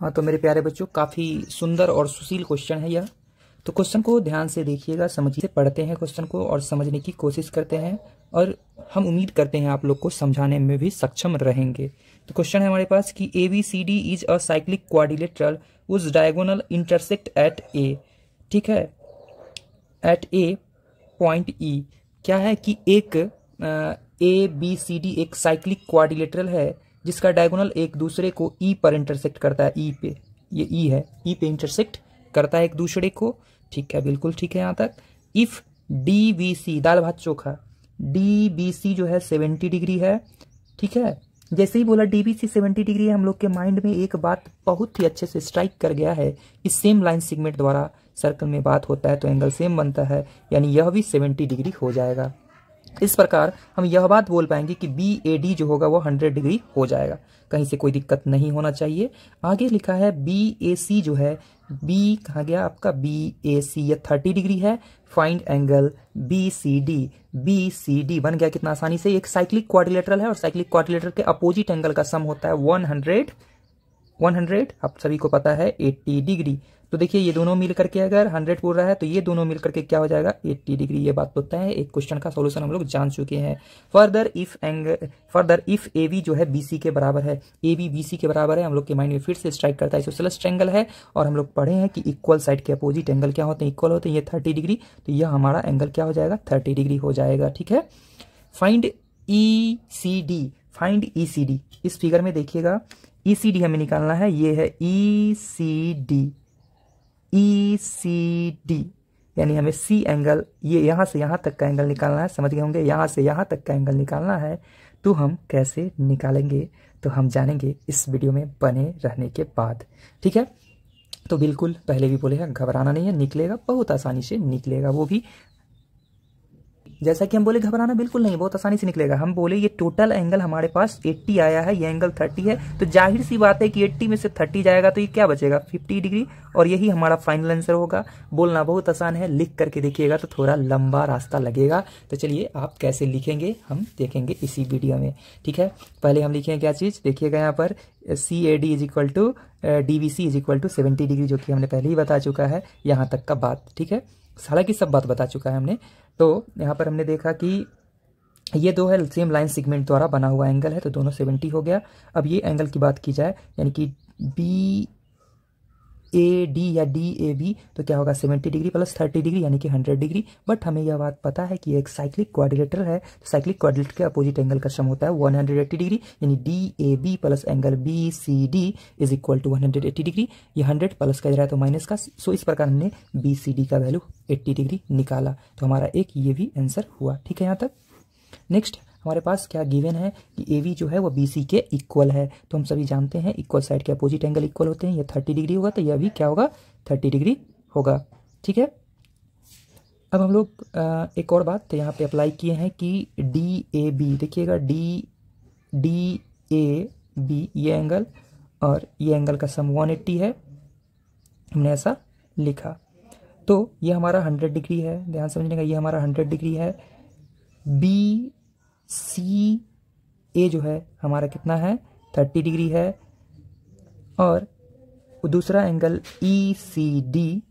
हाँ तो मेरे प्यारे बच्चों, काफी सुंदर और सुशील क्वेश्चन है यह। तो क्वेश्चन को ध्यान से देखिएगा, समझिए, पढ़ते हैं क्वेश्चन को और समझने की कोशिश करते हैं, और हम उम्मीद करते हैं आप लोग को समझाने में भी सक्षम रहेंगे। तो क्वेश्चन है हमारे पास कि ABCD is a cyclic quadrilateral उज डायगोनल इंटरसेक्ट एट ए। ठीक है, एट ए पॉइंट ई। क्या है कि एक ABCD एक साइक्लिक क्वाड्रिलेटरल है जिसका डायगोनल एक दूसरे को ई पर इंटरसेक्ट करता है। ई पे, ये ई है, ई पे इंटरसेक्ट करता है एक दूसरे को। ठीक है, बिल्कुल ठीक है यहाँ तक। इफ DBC, दाल भात चोखा, DBC जो है 70 डिग्री है। ठीक है, जैसे ही बोला DBC 70 डिग्री है, हम लोग के माइंड में एक बात बहुत ही अच्छे से स्ट्राइक कर गया है, इस सेम लाइन सेगमेंट द्वारा सर्कल में बात होता है तो एंगल सेम बनता है, यानी यह भी 70 डिग्री हो जाएगा। इस प्रकार हम यह बात बोल पाएंगे कि BAD जो होगा वो 100 डिग्री हो जाएगा, कहीं से कोई दिक्कत नहीं होना चाहिए। आगे लिखा है BAC जो है, B कहाँ गया आपका, BAC ये 30 डिग्री है। Find angle BCD। BCD बन गया कितना आसानी से। एक साइक्लिक क्वाड्रिलेटरल है और साइक्लिक क्वाड्रिलेटरल के अपोजिट एंगल का सम होता है 100, आप सभी को पता है 80 डिग्री। तो देखिए ये दोनों मिल करके अगर 100 बोल रहा है तो ये दोनों मिल करके क्या हो जाएगा, 80 डिग्री। ये बात होता है। एक क्वेश्चन का सॉल्यूशन हम लोग जान चुके हैं। फर्दर इफ AB जो है BC के बराबर है, AB BC के बराबर है, हम लोग के माइंड में फिर से स्ट्राइक करता है इसोसेलेस ट्रायंगल है, और हम लोग पढ़े हैं कि इक्वल साइड के अपोजिट एंगल क्या होते हैं, इक्वल होते हैं। ये 30 डिग्री, तो यह हमारा एंगल क्या हो जाएगा, 30 डिग्री हो जाएगा। ठीक है, फाइंड ECD। फाइंड ECD, इस फिगर में देखिएगा ECD हमें निकालना है, ये है ECD, यानी हमें C एंगल, ये यहां से यहां तक का एंगल निकालना है। समझ गए होंगे, यहां से यहां तक का एंगल निकालना है। तो हम कैसे निकालेंगे तो हम जानेंगे इस वीडियो में बने रहने के बाद। ठीक है, तो बिल्कुल पहले भी बोले हैं, घबराना नहीं है, निकलेगा, बहुत आसानी से निकलेगा। वो भी जैसा कि हम बोले घबराना बिल्कुल नहीं, बहुत आसानी से निकलेगा। हम बोले ये टोटल एंगल हमारे पास 80 आया है, ये एंगल 30 है, तो जाहिर सी बात है कि 80 में से 30 जाएगा तो ये क्या बचेगा, 50 डिग्री, और यही हमारा फाइनल आंसर होगा। बोलना बहुत आसान है, लिख करके देखिएगा तो थोड़ा लंबा रास्ता लगेगा। तो चलिए आप कैसे लिखेंगे हम देखेंगे इसी वीडियो में। ठीक है, पहले हम लिखेंगे क्या चीज़, देखिएगा यहाँ पर CAD is equal to DBC is equal to 70 degree, जो कि हमने पहले ही बता चुका है यहाँ तक का बात। ठीक है, हालांकि सब बात बता चुका है हमने। तो यहाँ पर हमने देखा कि ये दो है सेम लाइन सेगमेंट द्वारा बना हुआ एंगल है, तो दोनों 70 हो गया। अब ये एंगल की बात की जाए, यानी कि BAD या DAB, तो क्या होगा 70 डिग्री प्लस 30 डिग्री यानी कि 100 डिग्री। बट हमें यह बात पता है कि एक साइक्लिक क्वाड्रिलेटरल है, तो साइक्लिक क्वाड्रिलेटरल के अपोजिट एंगल का सम होता है 180 डिग्री, यानी DAB plus angle BCD is equal to 180 degree. ये 100 प्लस का इधर है तो माइनस का, सो इस प्रकार हमने BCD का वैल्यू 80 डिग्री निकाला। तो हमारा एक ये भी आंसर हुआ। ठीक है, यहाँ तक। नेक्स्ट हमारे पास क्या गिवन है कि AB जो है वो BC के इक्वल है, तो हम सभी जानते हैं इक्वल साइड के अपोजिट एंगल इक्वल होते हैं। ये 30 डिग्री होगा तो यह भी क्या होगा, 30 डिग्री होगा। ठीक है, अब हम लोग एक और बात यहाँ पे अप्लाई किए हैं कि DAB, देखिएगा DAB ये एंगल और ये एंगल का सम 180 है, हमने ऐसा लिखा। तो ये हमारा 100 डिग्री है, ध्यान समझने का, ये हमारा 100 डिग्री है। BCA जो है हमारा कितना है, 30 डिग्री है, और दूसरा एंगल ECD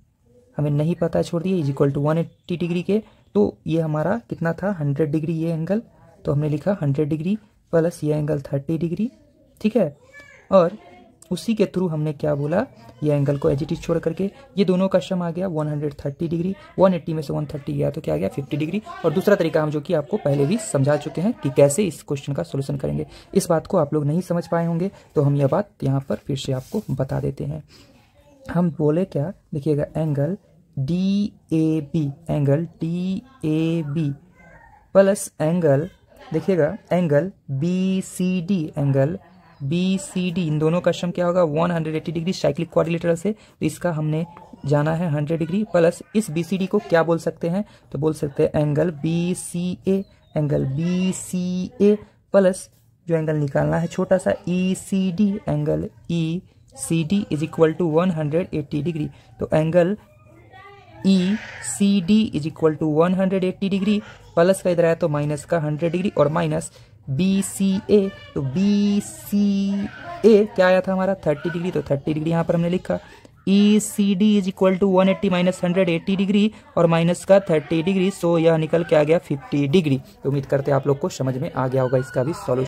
हमें नहीं पता, छोड़ दिए, इज इक्वल टू 180 डिग्री के। तो ये हमारा कितना था, 100 डिग्री ये एंगल, तो हमने लिखा 100 डिग्री प्लस ये एंगल 30 डिग्री। ठीक है, और उसी के थ्रू हमने क्या बोला, ये एंगल को एज इट इज छोड़ करके ये दोनों का सम आ गया 130 डिग्री, 180 में से 130 गया तो क्या आ गया 50 डिग्री। और दूसरा तरीका हम जो कि आपको पहले भी समझा चुके हैं कि कैसे इस क्वेश्चन का सोल्यूशन करेंगे। इस बात को आप लोग नहीं समझ पाए होंगे तो हम यह बात यहाँ पर फिर से आपको बता देते हैं। हम बोले क्या, देखिएगा एंगल DAB प्लस एंगल, देखिएगा एंगल BCD, इन दोनों का सम क्या होगा 180 डिग्री साइक्लिक क्वाड्रिलेटरल से, तो इसका हमने जाना है 100 डिग्री, प्लस इस BCD को क्या बोल सकते हैं, तो बोल सकते हैं एंगल BCA प्लस जो एंगल निकालना है छोटा सा ECD, angle ECD is equal to 180 degree. तो angle ECD is equal to 180 degree, plus का इधर आया तो माइनस का 100 डिग्री, और माइनस BCA, तो BCA क्या आया था हमारा 30 डिग्री, तो 30 डिग्री यहाँ पर हमने लिखा। ECD is equal to 180 minus 100 80 degree और माइनस का 30 डिग्री, सो यह निकल के आ गया 50 डिग्री। तो उम्मीद करते हैं आप लोग को समझ में आ गया होगा इसका भी सॉल्यूशन।